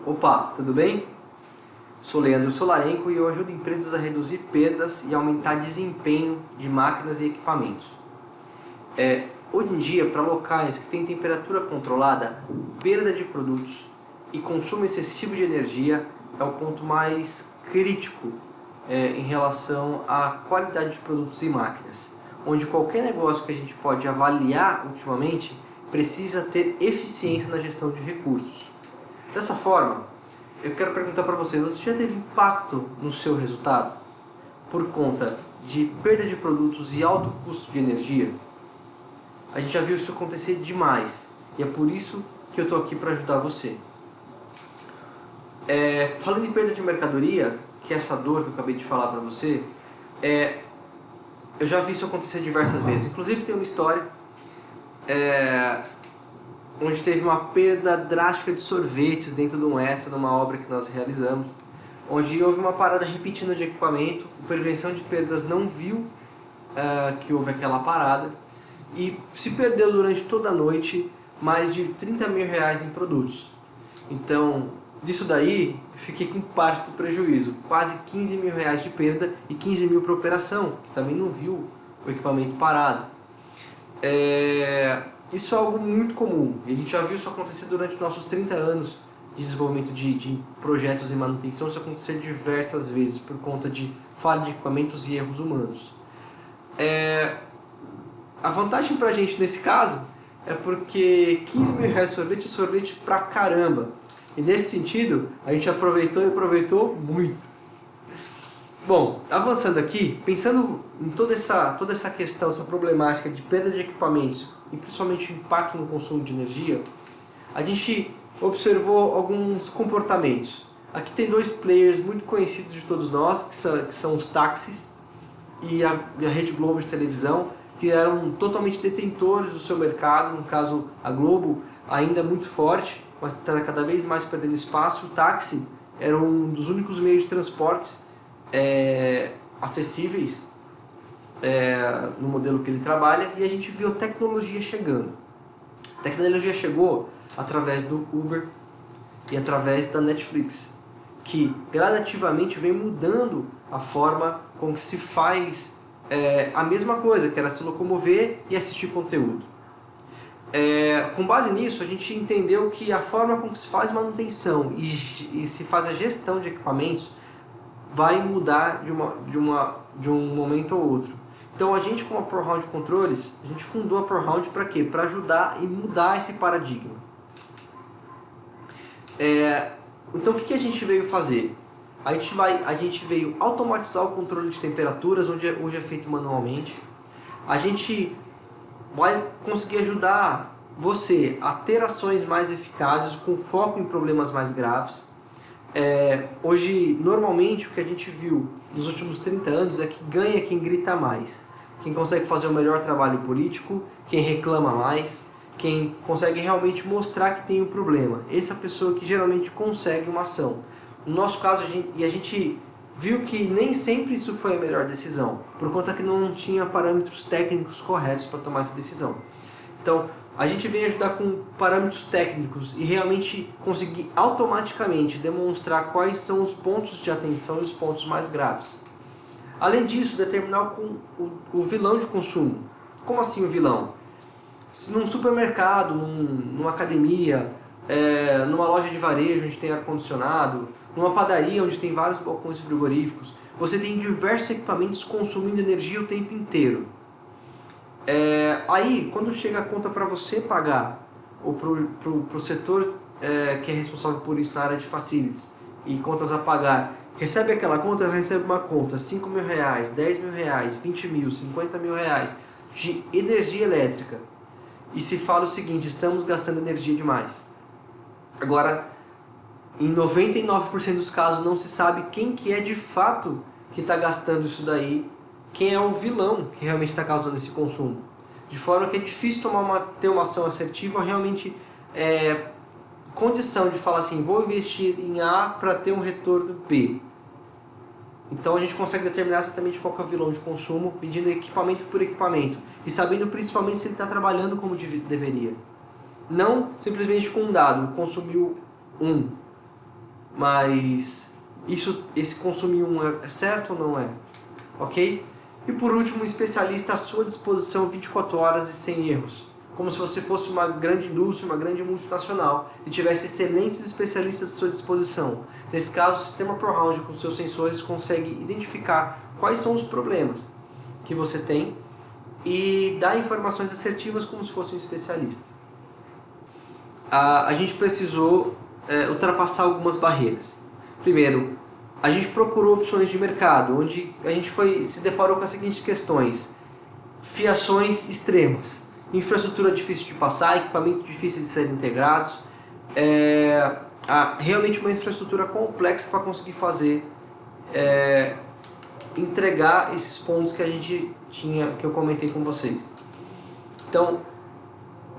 Opa, tudo bem? Sou Leandro Solarenko e eu ajudo empresas a reduzir perdas e aumentar desempenho de máquinas e equipamentos. Hoje em dia, para locais que têm temperatura controlada, perda de produtos e consumo excessivo de energia é o ponto mais crítico em relação à qualidade de produtos e máquinas, onde qualquer negócio que a gente pode avaliar ultimamente precisa ter eficiência na gestão de recursos. Dessa forma, eu quero perguntar para você já teve impacto no seu resultado por conta de perda de produtos e alto custo de energia? A gente já viu isso acontecer demais e é por isso que eu estou aqui para ajudar você. Falando em perda de mercadoria, que é essa dor que eu acabei de falar para você, eu já vi isso acontecer diversas vezes. Inclusive tem uma história onde teve uma perda drástica de sorvetes dentro de um extra, numa obra que nós realizamos, onde houve uma parada repentina de equipamento, o prevenção de perdas não viu que houve aquela parada e se perdeu durante toda a noite mais de 30 mil reais em produtos. Então, disso daí, eu fiquei com parte do prejuízo, quase 15 mil reais de perda e 15 mil para operação, que também não viu o equipamento parado. Isso é algo muito comum, e a gente já viu isso acontecer durante nossos 30 anos de desenvolvimento de projetos e manutenção, isso acontecer diversas vezes por conta de falha de equipamentos e erros humanos. A vantagem pra gente nesse caso é porque 15 mil reais de sorvete é sorvete pra caramba, e nesse sentido a gente aproveitou e aproveitou muito. Bom, avançando aqui, pensando em toda essa questão, essa problemática de perda de equipamentos e principalmente o impacto no consumo de energia, a gente observou alguns comportamentos. Aqui tem dois players muito conhecidos de todos nós, que são os táxis e a Rede Globo de televisão, que eram totalmente detentores do seu mercado, no caso a Globo ainda muito forte, mas está cada vez mais perdendo espaço. O táxi era um dos únicos meios de transportes acessíveis no modelo que ele trabalha, e a gente viu a tecnologia chegando. A tecnologia chegou através do Uber e através da Netflix, que gradativamente vem mudando a forma com que se faz a mesma coisa, que era se locomover e assistir conteúdo. Com base nisso, a gente entendeu que a forma com que se faz manutenção e se faz a gestão de equipamentos vai mudar de um momento ao outro. Então a gente, com a ProRound Controles, a gente fundou a ProRound para quê? Para ajudar e mudar esse paradigma. Então o que a gente veio fazer? A gente veio automatizar o controle de temperaturas, onde hoje é feito manualmente. A gente vai conseguir ajudar você a ter ações mais eficazes, com foco em problemas mais graves. Hoje, normalmente, o que a gente viu nos últimos 30 anos é que ganha quem grita mais, quem consegue fazer o melhor trabalho político, quem reclama mais, quem consegue realmente mostrar que tem um problema. Essa é a pessoa que geralmente consegue uma ação. No nosso caso, a gente viu que nem sempre isso foi a melhor decisão, por conta que não tinha parâmetros técnicos corretos para tomar essa decisão. Então, a gente vem ajudar com parâmetros técnicos e realmente conseguir automaticamente demonstrar quais são os pontos de atenção e os pontos mais graves. Além disso, determinar o vilão de consumo. Como assim o vilão? Se num supermercado, numa academia, numa loja de varejo onde tem ar-condicionado, numa padaria onde tem vários balcões frigoríficos, você tem diversos equipamentos consumindo energia o tempo inteiro. Aí, quando chega a conta para você pagar, ou para o setor que é responsável por isso na área de facilities, e contas a pagar, recebe aquela conta, recebe uma conta, 5 mil reais, 10 mil reais, 20 mil, 50 mil reais de energia elétrica, e se fala o seguinte: estamos gastando energia demais. Agora, em 99% dos casos não se sabe quem que é de fato que está gastando isso daí, quem é o vilão que realmente está causando esse consumo. De forma que é difícil ter uma ação assertiva, realmente condição de falar assim, vou investir em A para ter um retorno B. Então a gente consegue determinar exatamente qual que é o vilão de consumo, medindo equipamento por equipamento, e sabendo principalmente se ele está trabalhando como deveria. Não simplesmente com um dado, consumiu 1, mas esse consumir um é certo ou não é? Ok? E por último, um especialista à sua disposição 24 horas e sem erros. Como se você fosse uma grande indústria, uma grande multinacional e tivesse excelentes especialistas à sua disposição. Nesse caso, o sistema ProRound com seus sensores consegue identificar quais são os problemas que você tem e dar informações assertivas como se fosse um especialista. A gente precisou ultrapassar algumas barreiras. Primeiro, a gente procurou opções de mercado, onde a gente se deparou com as seguintes questões: fiações extremas, infraestrutura difícil de passar, equipamentos difíceis de serem integrados, realmente uma infraestrutura complexa para conseguir entregar esses pontos que a gente tinha, que eu comentei com vocês. Então,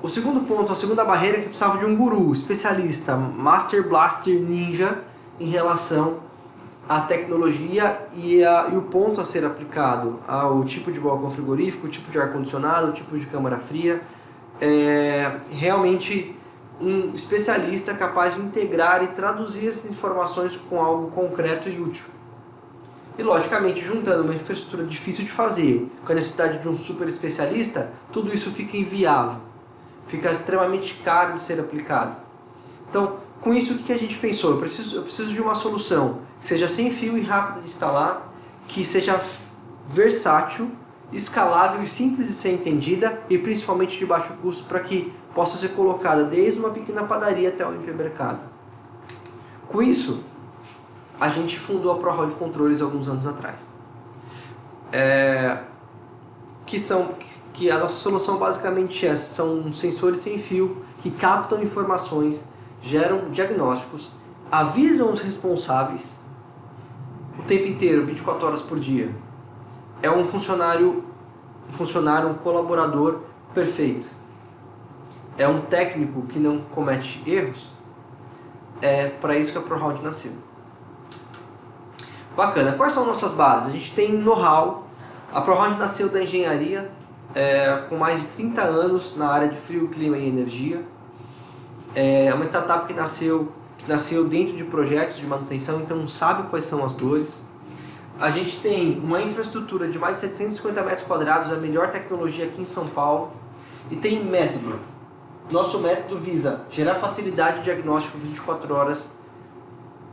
o segundo ponto, a segunda barreira é que precisava de um guru, especialista, Master Blaster Ninja em relação à tecnologia e o ponto a ser aplicado ao tipo de balcão frigorífico, o tipo de ar-condicionado, o tipo de câmara fria. Realmente um especialista capaz de integrar e traduzir essas informações com algo concreto e útil. E logicamente, juntando uma infraestrutura difícil de fazer com a necessidade de um super especialista, tudo isso fica inviável, fica extremamente caro de ser aplicado. Então, com isso, o que a gente pensou? Eu preciso de uma solução que seja sem fio e rápida de instalar, que seja versátil, escalável e simples de ser entendida e principalmente de baixo custo para que possa ser colocada desde uma pequena padaria até o hipermercado. Com isso, a gente fundou a ProRound Controles alguns anos atrás. Que a nossa solução basicamente são sensores sem fio que captam informações, geram diagnósticos, avisam os responsáveis o tempo inteiro, 24 horas por dia. É um funcionário, um colaborador perfeito. É um técnico que não comete erros. É para isso que a ProRound nasceu. Bacana. Quais são nossas bases? A gente tem know-how. A ProRound nasceu da engenharia, com mais de 30 anos na área de frio, clima e energia. É uma startup que nasceu dentro de projetos de manutenção, então sabe quais são as dores. A gente tem uma infraestrutura de mais de 750 metros quadrados, a melhor tecnologia aqui em São Paulo. E tem método. Nosso método visa gerar facilidade de diagnóstico 24 horas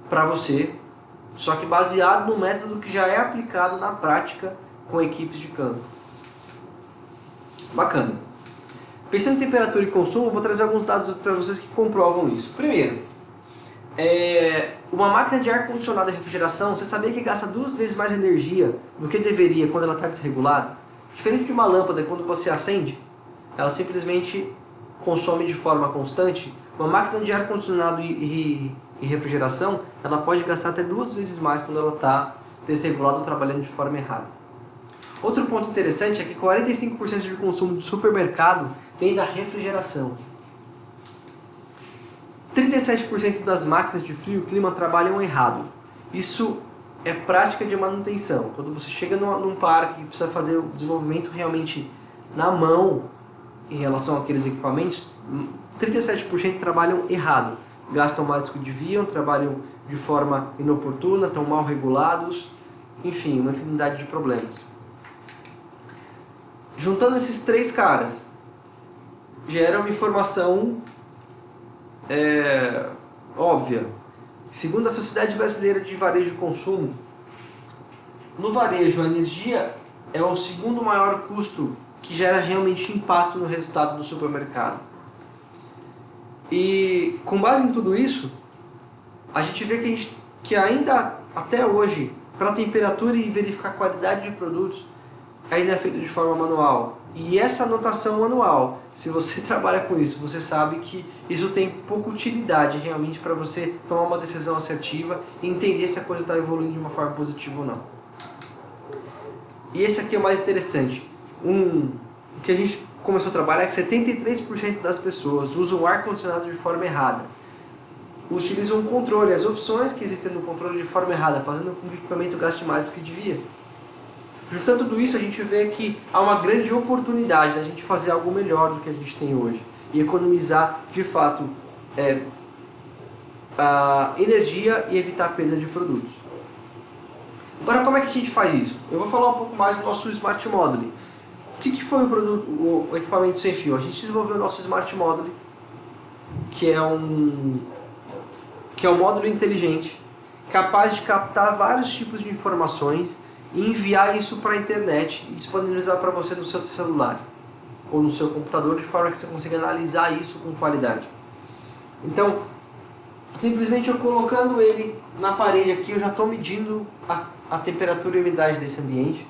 para você, só que baseado no método que já é aplicado na prática com equipes de campo. Bacana. Pensando em temperatura e consumo, vou trazer alguns dados para vocês que comprovam isso. Primeiro, uma máquina de ar-condicionado e refrigeração, você sabia que gasta 2 vezes mais energia do que deveria quando ela está desregulada? Diferente de uma lâmpada, quando você acende, ela simplesmente consome de forma constante. Uma máquina de ar-condicionado e refrigeração, ela pode gastar até 2 vezes mais quando ela está desregulada ou trabalhando de forma errada. Outro ponto interessante é que 45% de consumo do supermercado vem da refrigeração. 37% das máquinas de frio e clima trabalham errado. Isso é prática de manutenção. Quando você chega num parque e precisa fazer o desenvolvimento realmente na mão em relação àqueles equipamentos, 37% trabalham errado. Gastam mais do que deviam, trabalham de forma inoportuna, estão mal regulados, enfim, uma infinidade de problemas. Juntando esses 3 caras, gera uma informação óbvia. Segundo a Sociedade Brasileira de Varejo e Consumo, no varejo a energia é o segundo maior custo que gera realmente impacto no resultado do supermercado. E com base em tudo isso, a gente vê que ainda até hoje, para temperatura e verificar a qualidade de produtos, ainda é feito de forma manual. E essa anotação manual, se você trabalha com isso, você sabe que isso tem pouca utilidade realmente para você tomar uma decisão assertiva e entender se a coisa está evoluindo de uma forma positiva ou não. E esse aqui é o mais interessante. O que a gente começou a trabalhar é que 73% das pessoas usam o ar-condicionado de forma errada. Utilizam o controle, as opções que existem no controle de forma errada, fazendo com que o equipamento gaste mais do que devia. Juntando tudo isso, a gente vê que há uma grande oportunidade da gente fazer algo melhor do que a gente tem hoje e economizar, de fato, energia e evitar a perda de produtos. Agora, como é que a gente faz isso? Eu vou falar um pouco mais do nosso Smart Module. O que foi o equipamento sem fio? A gente desenvolveu o nosso Smart Module, que é um módulo inteligente, capaz de captar vários tipos de informações e enviar isso para a internet e disponibilizar para você no seu celular ou no seu computador, de forma que você consiga analisar isso com qualidade. Então, simplesmente eu colocando ele na parede aqui, eu já estou medindo a temperatura e a umidade desse ambiente,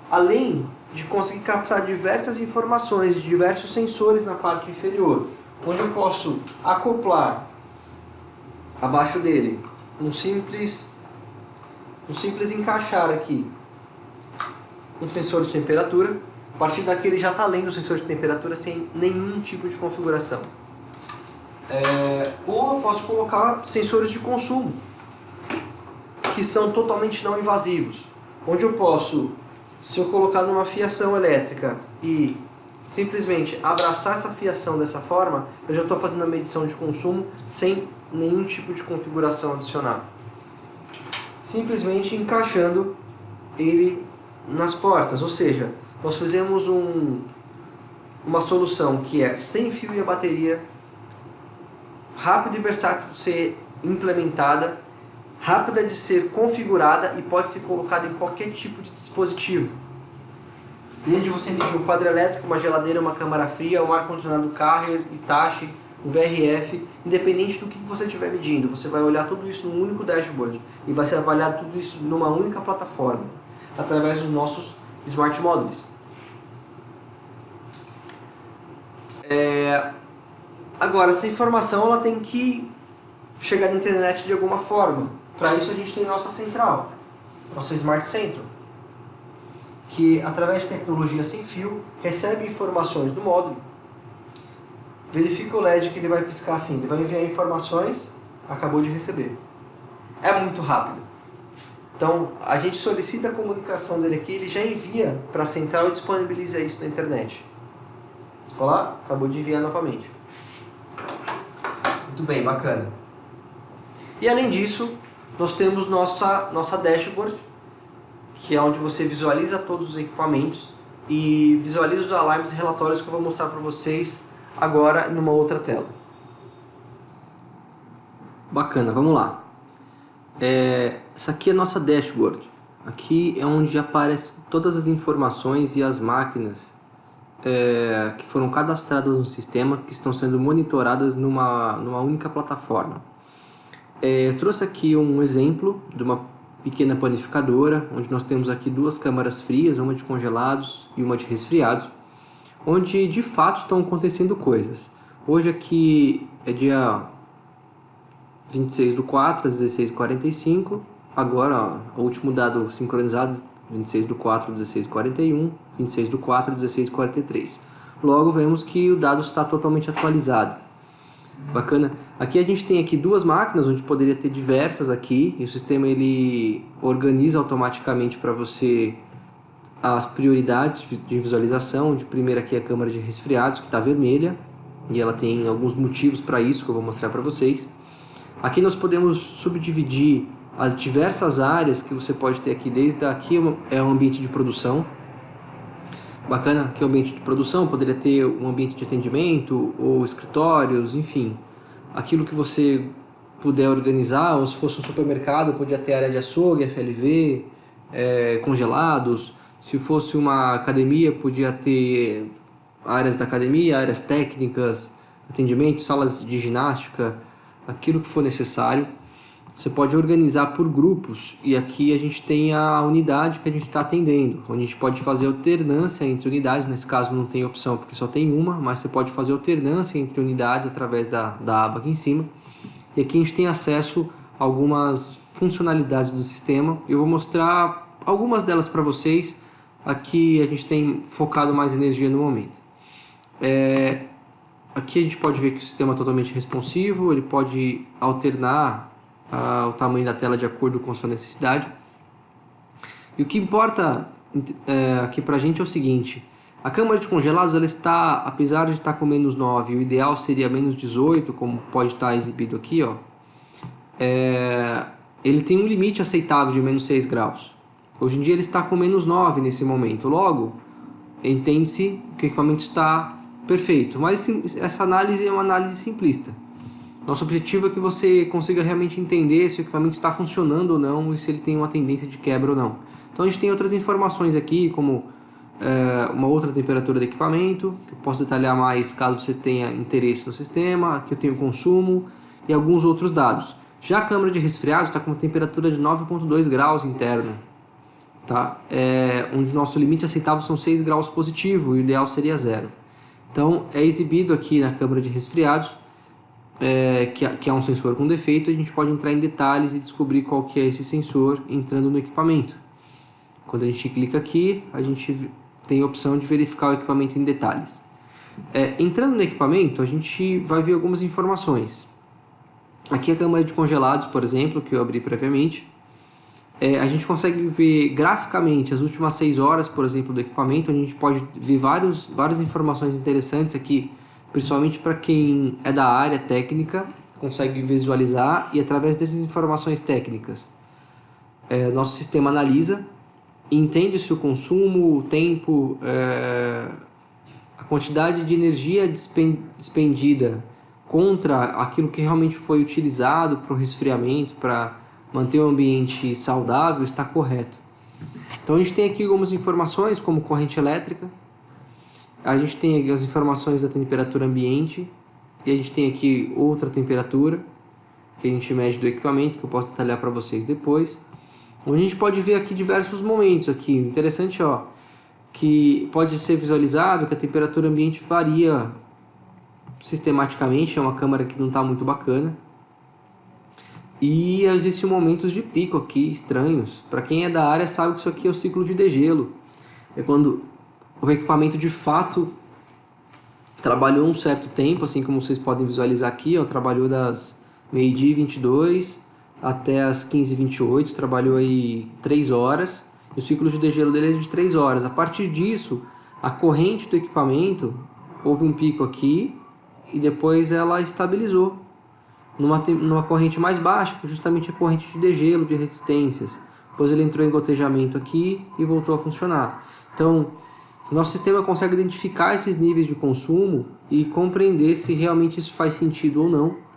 além de conseguir captar diversas informações de diversos sensores na parte inferior, onde eu posso acoplar abaixo dele um simples encaixar aqui um sensor de temperatura. A partir daqui ele já está lendo o sensor de temperatura sem nenhum tipo de configuração. Ou eu posso colocar sensores de consumo, que são totalmente não invasivos, onde eu posso, se eu colocar numa fiação elétrica e simplesmente abraçar essa fiação dessa forma, eu já estou fazendo a medição de consumo sem nenhum tipo de configuração adicional. Simplesmente encaixando ele nas portas, ou seja, nós fizemos uma solução que é sem fio e a bateria, rápida e versátil de ser implementada, rápida de ser configurada e pode ser colocada em qualquer tipo de dispositivo. Desde você medir um quadro elétrico, uma geladeira, uma câmara fria, um ar-condicionado Carrier, Hitachi, um VRF, independente do que você estiver medindo, você vai olhar tudo isso num único dashboard e vai ser avaliado tudo isso numa única plataforma, através dos nossos Smart Modules. Agora, essa informação ela tem que chegar na internet de alguma forma. Para isso a gente tem nossa central, nossa Smart Central, que através de tecnologia sem fio recebe informações do módulo, verifica o LED que ele vai piscar assim, ele vai enviar informações, acabou de receber. É muito rápido. Então a gente solicita a comunicação dele aqui, ele já envia para a central e disponibiliza isso na internet. Olá, acabou de enviar novamente. Muito bem, bacana. E além disso, nós temos nossa dashboard, que é onde você visualiza todos os equipamentos e visualiza os alarmes e relatórios que eu vou mostrar para vocês agora numa outra tela. Bacana, vamos lá. Essa aqui é a nossa dashboard. Aqui é onde aparecem todas as informações e as máquinas que foram cadastradas no sistema, que estão sendo monitoradas numa única plataforma. Eu trouxe aqui um exemplo de uma pequena panificadora, onde nós temos aqui duas câmaras frias, uma de congelados e uma de resfriados, onde de fato estão acontecendo coisas. Hoje aqui é dia 26/4 às 16h45, agora o último dado sincronizado 26/4 às 16h41, 26/4 às 16h43. Logo vemos que o dado está totalmente atualizado. Bacana. Aqui a gente tem aqui duas máquinas, onde poderia ter diversas aqui, e o sistema ele organiza automaticamente para você as prioridades de visualização. De primeira aqui é a câmara de resfriados, que está vermelha, e ela tem alguns motivos para isso que eu vou mostrar para vocês. Aqui nós podemos subdividir as diversas áreas que você pode ter aqui. Desde aqui é um ambiente de produção. Bacana, aqui é o ambiente de produção, poderia ter um ambiente de atendimento ou escritórios, enfim, aquilo que você puder organizar. Ou se fosse um supermercado, podia ter área de açougue, FLV, congelados. Se fosse uma academia, podia ter áreas da academia, áreas técnicas, atendimento, salas de ginástica, aquilo que for necessário. Você pode organizar por grupos, e aqui a gente tem a unidade que a gente está atendendo, onde a gente pode fazer alternância entre unidades. Nesse caso não tem opção porque só tem uma, mas você pode fazer alternância entre unidades através da aba aqui em cima. E aqui a gente tem acesso a algumas funcionalidades do sistema. Eu vou mostrar algumas delas para vocês. Aqui a gente tem focado mais energia no momento. Aqui a gente pode ver que o sistema é totalmente responsivo, ele pode alternar o tamanho da tela de acordo com a sua necessidade. E o que importa aqui pra gente é o seguinte: a câmara de congelados ela está, apesar de estar com -9, o ideal seria -18, como pode estar exibido aqui, ó. ele tem um limite aceitável de menos 6 graus. Hoje em dia ele está com menos 9 nesse momento. Logo, entende-se que o equipamento está perfeito. Mas essa análise é uma análise simplista. Nosso objetivo é que você consiga realmente entender se o equipamento está funcionando ou não e se ele tem uma tendência de quebra ou não. Então a gente tem outras informações aqui, como uma outra temperatura do equipamento, que eu posso detalhar mais caso você tenha interesse no sistema. Aqui eu tenho o consumo e alguns outros dados. Já a câmara de resfriado está com uma temperatura de 9,2 graus interna, tá? Onde nosso limite aceitável são 6 graus positivo, e o ideal seria 0. Então é exibido aqui na câmara de resfriados, que é um sensor com defeito. A gente pode entrar em detalhes e descobrir qual que é esse sensor entrando no equipamento. Quando a gente clica aqui, a gente tem a opção de verificar o equipamento em detalhes. Entrando no equipamento, a gente vai ver algumas informações. Aqui a câmara de congelados, por exemplo, que eu abri previamente. A gente consegue ver graficamente as últimas 6 horas, por exemplo, do equipamento. A gente pode ver várias informações interessantes aqui, principalmente para quem é da área técnica, consegue visualizar, e através dessas informações técnicas, nosso sistema analisa, entende-se o consumo, o tempo, a quantidade de energia despendida contra aquilo que realmente foi utilizado para o resfriamento, para manter o ambiente saudável, está correto. Então a gente tem aqui algumas informações como corrente elétrica, a gente tem aqui as informações da temperatura ambiente, e a gente tem aqui outra temperatura que a gente mede do equipamento, que eu posso detalhar para vocês depois. A gente pode ver aqui diversos momentos aqui. Interessante, que pode ser visualizado que a temperatura ambiente varia sistematicamente. É uma câmera que não está muito bacana. E existem momentos de pico aqui estranhos. Para quem é da área sabe que isso aqui é o ciclo de degelo. É quando o equipamento de fato trabalhou um certo tempo, assim como vocês podem visualizar aqui, trabalhou das meio-dia e 22 até as 15h28, trabalhou aí 3 horas, e o ciclo de degelo dele é de 3 horas. A partir disso, a corrente do equipamento, houve um pico aqui, e depois ela estabilizou numa corrente mais baixa, que justamente a corrente de degelo, de resistências. Depois ele entrou em gotejamento aqui e voltou a funcionar. Então, nosso sistema consegue identificar esses níveis de consumo e compreender se realmente isso faz sentido ou não.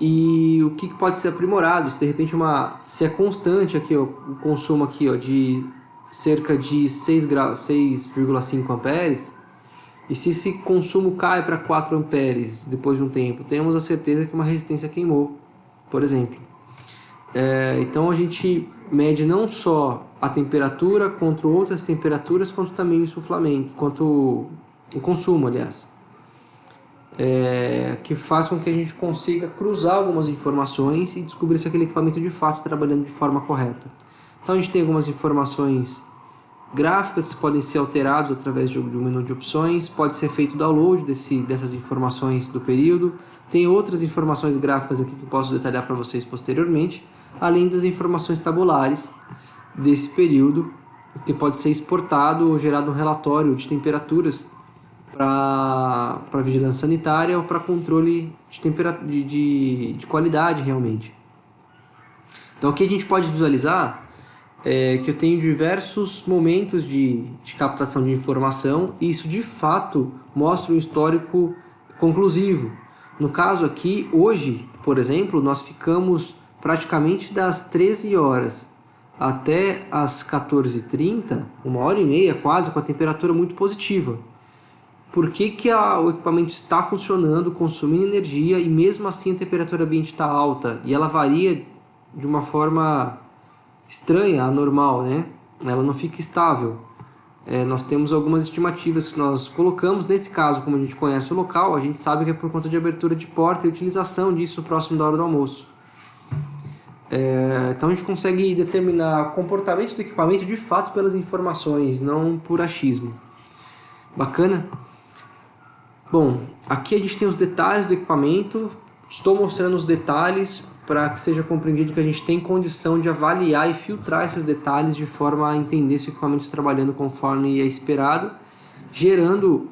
E o que pode ser aprimorado, se de repente se é constante aqui, o consumo aqui, de cerca de 6,5 amperes, e se esse consumo cai para 4 amperes depois de um tempo, temos a certeza que uma resistência queimou, por exemplo. Então a gente mede não só a temperatura contra outras temperaturas, quanto também o insuflamento, quanto o consumo, aliás. Que faz com que a gente consiga cruzar algumas informações e descobrir se aquele equipamento de fato está trabalhando de forma correta. Então a gente tem algumas informações gráficas que podem ser alteradas através de um menu de opções, pode ser feito download dessas informações do período. Tem outras informações gráficas aqui que eu posso detalhar para vocês posteriormente, além das informações tabulares desse período, que pode ser exportado ou gerado um relatório de temperaturas para vigilância sanitária ou para controle de qualidade realmente. Então aqui a gente pode visualizar que eu tenho diversos momentos de captação de informação, e isso de fato mostra um histórico conclusivo. No caso aqui, hoje, por exemplo, nós ficamos praticamente das 13 horas até as 14h30, 1h30 quase, com a temperatura muito positiva. Por que o equipamento está funcionando, consumindo energia, e mesmo assim a temperatura ambiente está alta, e ela varia de uma forma estranha, anormal, né? Ela não fica estável. Nós temos algumas estimativas que nós colocamos. Nesse caso, como a gente conhece o local, a gente sabe que é por conta de abertura de porta e utilização disso próximo da hora do almoço. Então a gente consegue determinar o comportamento do equipamento de fato pelas informações, não por achismo. Bacana? Bom, aqui a gente tem os detalhes do equipamento. Estou mostrando os detalhes para que seja compreendido que a gente tem condição de avaliar e filtrar esses detalhes de forma a entender se o equipamento está trabalhando conforme é esperado, gerando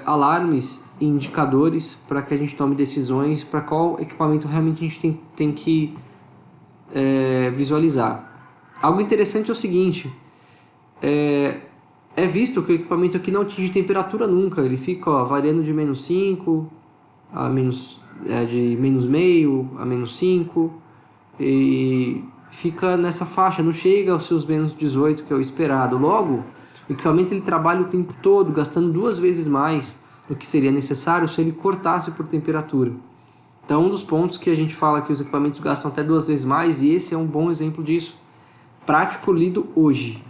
alarmes e indicadores para que a gente tome decisões para qual equipamento realmente a gente tem que visualizar. Algo interessante é o seguinte, é visto que o equipamento aqui não atinge temperatura nunca, ele fica variando de -5 a de -0,5 a -5 e fica nessa faixa, não chega aos seus -18 que é o esperado. Logo, o equipamento ele trabalha o tempo todo, gastando 2 vezes mais do que seria necessário se ele cortasse por temperatura. Então, um dos pontos que a gente fala que os equipamentos gastam até 2 vezes mais, e esse é um bom exemplo disso, prático lido hoje,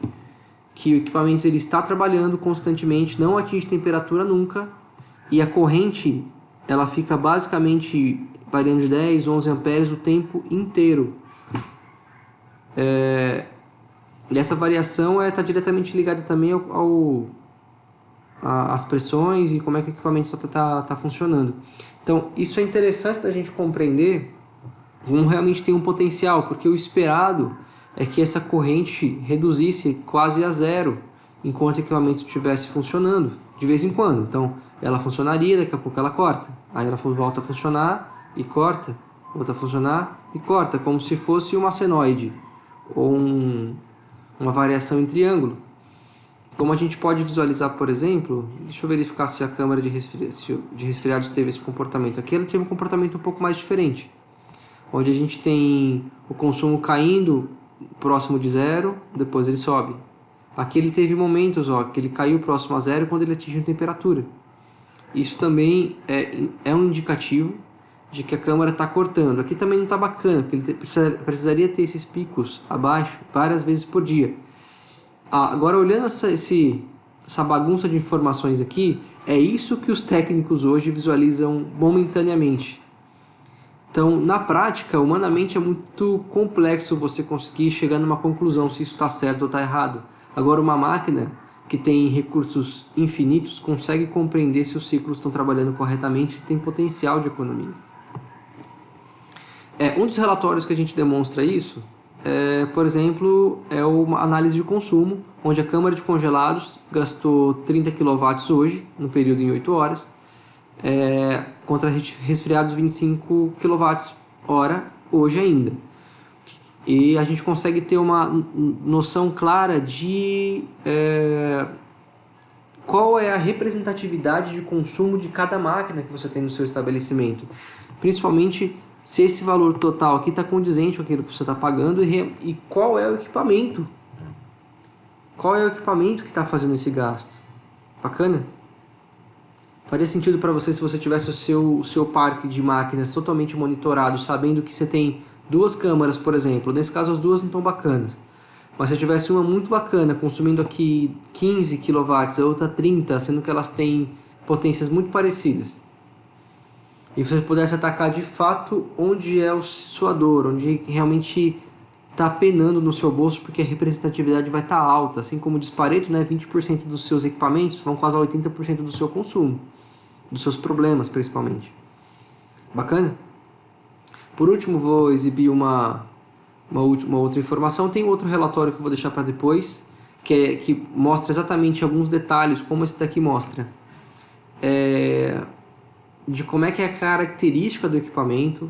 que o equipamento ele está trabalhando constantemente, não atinge temperatura nunca, e a corrente ela fica basicamente variando de 10, 11 amperes o tempo inteiro. E essa variação está diretamente ligada também às pressões e como é que o equipamento está funcionando. Então, isso é interessante da gente compreender como realmente tem um potencial, porque o esperado é que essa corrente reduzisse quase a zero enquanto o equipamento estivesse funcionando, de vez em quando. Então, ela funcionaria, daqui a pouco ela corta. Aí ela volta a funcionar e corta, volta a funcionar e corta, como se fosse uma senoide ou uma variação em triângulo. Como a gente pode visualizar, por exemplo, deixa eu verificar se a câmara de resfriados teve esse comportamento. Aqui ela teve um comportamento um pouco mais diferente, onde a gente tem o consumo caindo próximo de zero, depois ele sobe. Aqui ele teve momentos que ele caiu próximo a zero quando ele atinge a temperatura. Isso também é um indicativo de que a câmara está cortando. Aqui também não está bacana, porque ele precisaria ter esses picos abaixo várias vezes por dia. Agora, olhando essa bagunça de informações aqui, é isso que os técnicos hoje visualizam momentaneamente. Então, na prática, humanamente é muito complexo você conseguir chegar numa conclusão se isso está certo ou está errado. Agora, uma máquina que tem recursos infinitos consegue compreender se os ciclos estão trabalhando corretamente, se tem potencial de economia. Um dos relatórios que a gente demonstra isso, por exemplo, é uma análise de consumo, onde a câmara de congelados gastou 30 kW hoje, no período em 8 horas, contra resfriados 25 kWh hoje ainda. E a gente consegue ter uma noção clara de qual é a representatividade de consumo de cada máquina que você tem no seu estabelecimento. Principalmente se esse valor total aqui está condizente com aquilo que você está pagando e qual é o equipamento. Qual é o equipamento que está fazendo esse gasto? Bacana? Faria sentido para você se você tivesse o seu parque de máquinas totalmente monitorado, sabendo que você tem 2 câmaras, por exemplo. Nesse caso, as 2 não estão bacanas. Mas se eu tivesse uma muito bacana, consumindo aqui 15 kW, a outra 30, sendo que elas têm potências muito parecidas. E você pudesse atacar de fato onde é o suador, onde realmente está penando no seu bolso, porque a representatividade vai estar alta. Assim como o dispareto, 20% dos seus equipamentos vão causar 80% do seu consumo, dos seus problemas principalmente. Bacana? Por último, vou exibir uma outra informação. Tem outro relatório que eu vou deixar para depois, que mostra exatamente alguns detalhes, como esse daqui mostra, de como é que é a característica do equipamento,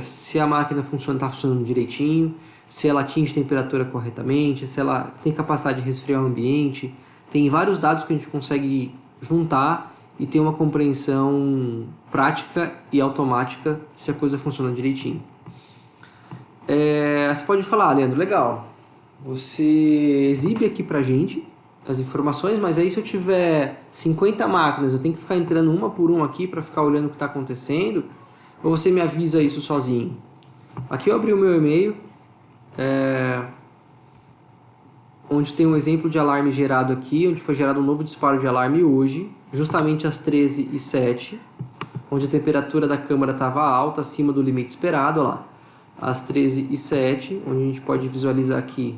se a máquina está funcionando direitinho, se ela atinge temperatura corretamente, se ela tem capacidade de resfriar o ambiente. Tem vários dados que a gente consegue juntar e ter uma compreensão prática e automática se a coisa funciona direitinho. Você pode falar, Leandro, legal, você exibe aqui pra gente as informações, mas aí se eu tiver 50 máquinas, eu tenho que ficar entrando uma por uma aqui para ficar olhando o que está acontecendo, ou você me avisa isso sozinho? Aqui eu abri o meu e-mail, onde tem um exemplo de alarme gerado aqui, onde foi gerado um novo disparo de alarme hoje, justamente às 13h07, onde a temperatura da câmara estava alta, acima do limite esperado, olha lá, às 13h07, onde a gente pode visualizar aqui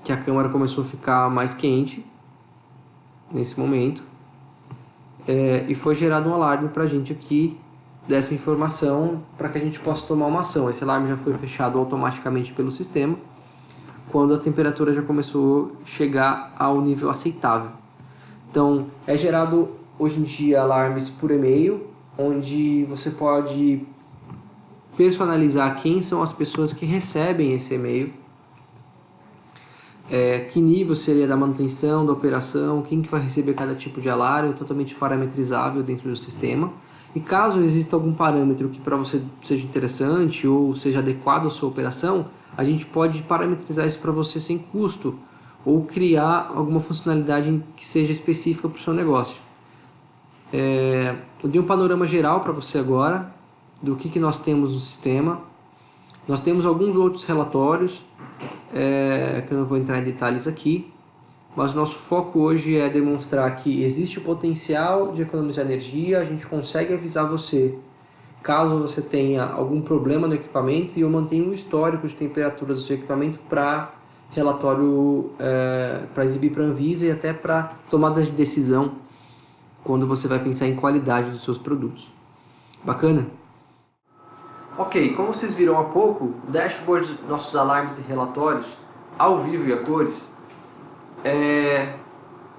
que a câmara começou a ficar mais quente nesse momento, e foi gerado um alarme para a gente aqui dessa informação para que a gente possa tomar uma ação. Esse alarme já foi fechado automaticamente pelo sistema quando a temperatura já começou a chegar ao nível aceitável. Então, é gerado hoje em dia alarmes por e-mail, onde você pode personalizar quem são as pessoas que recebem esse e-mail, que nível seria da manutenção, da operação, quem que vai receber cada tipo de alarme, totalmente parametrizável dentro do sistema. E caso exista algum parâmetro que para você seja interessante ou seja adequado à sua operação, a gente pode parametrizar isso para você sem custo ou criar alguma funcionalidade que seja específica para o seu negócio. Eu dei um panorama geral para você agora do que nós temos no sistema. Nós temos alguns outros relatórios que eu não vou entrar em detalhes aqui, mas o nosso foco hoje é demonstrar que existe o potencial de economizar energia. A gente consegue avisar você caso você tenha algum problema no equipamento, e eu mantenho um histórico de temperatura do seu equipamento para relatório, para exibir para a Anvisa e até para tomada de decisão quando você vai pensar em qualidade dos seus produtos. Bacana? Ok, como vocês viram há pouco, o dashboard dos nossos alarmes e relatórios, ao vivo e a cores,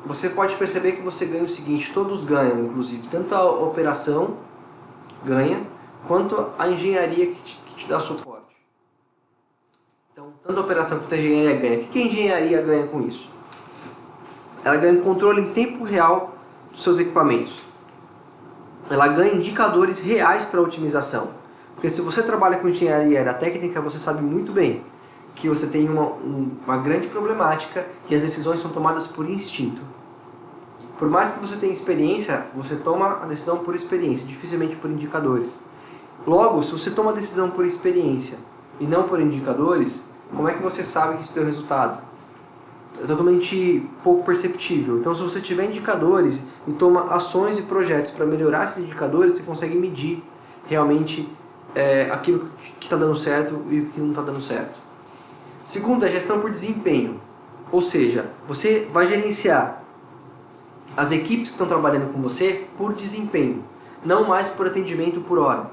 você pode perceber que você ganha o seguinte: todos ganham, inclusive, tanto a operação ganha, quanto a engenharia que te dá suporte. Então, tanto a operação quanto a engenharia ganha. O que a engenharia ganha com isso? Ela ganha controle em tempo real dos seus equipamentos. Ela ganha indicadores reais para otimização. Porque se você trabalha com engenharia aerotécnica, você sabe muito bem que você tem uma grande problemática e as decisões são tomadas por instinto. Por mais que você tenha experiência, você toma a decisão por experiência, dificilmente por indicadores. Logo, se você toma a decisão por experiência e não por indicadores, como é que você sabe que isso deu resultado? É totalmente pouco perceptível. Então, se você tiver indicadores e toma ações e projetos para melhorar esses indicadores, você consegue medir realmente aquilo que está dando certo e o que não está dando certo. Segundo, a gestão por desempenho. Ou seja, você vai gerenciar as equipes que estão trabalhando com você por desempenho, não mais por atendimento por hora.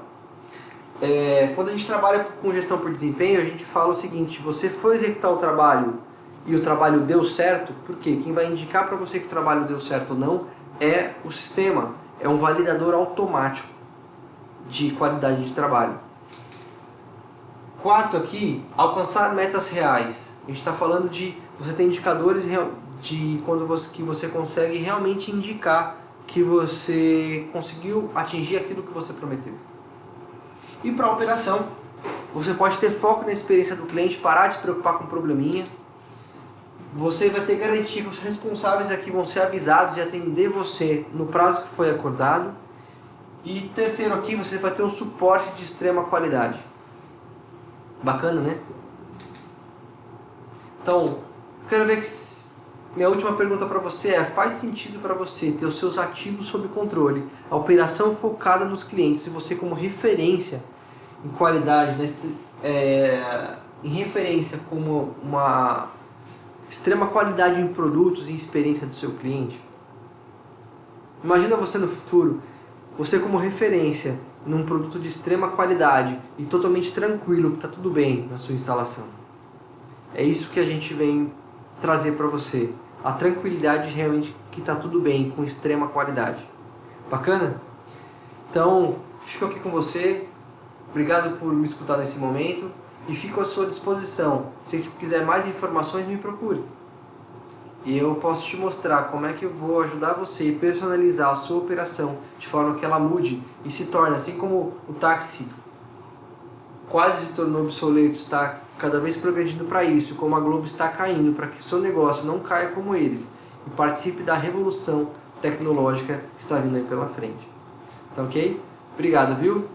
Quando a gente trabalha com gestão por desempenho, a gente fala o seguinte: você foi executar o trabalho e o trabalho deu certo, por quê? Quem vai indicar para você que o trabalho deu certo ou não é o sistema, é um validador automático de qualidade de trabalho. Quarto aqui, alcançar metas reais. A gente está falando de você ter indicadores de que você consegue realmente indicar que você conseguiu atingir aquilo que você prometeu. E para a operação, você pode ter foco na experiência do cliente, parar de se preocupar com probleminha. Você vai ter garantia que os responsáveis aqui vão ser avisados e atender você no prazo que foi acordado. E terceiro aqui, você vai ter um suporte de extrema qualidade. Bacana, né? Então, quero ver que minha última pergunta para você faz sentido para você ter os seus ativos sob controle, a operação focada nos clientes, e você como referência em qualidade, em referência como uma extrema qualidade em produtos e experiência do seu cliente? Imagina você no futuro, você como referência num produto de extrema qualidade e totalmente tranquilo, que está tudo bem na sua instalação. É isso que a gente vem trazer para você, a tranquilidade realmente que está tudo bem, com extrema qualidade. Bacana? Então, fico aqui com você, obrigado por me escutar nesse momento e fico à sua disposição. Se quiser mais informações, me procure. E eu posso te mostrar como é que eu vou ajudar você a personalizar a sua operação de forma que ela mude e se torne, assim como o táxi quase se tornou obsoleto, está cada vez progredindo para isso, como a Globo está caindo, para que o seu negócio não caia como eles e participe da revolução tecnológica que está vindo aí pela frente. Tá ok? Obrigado, viu?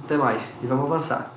Até mais e vamos avançar.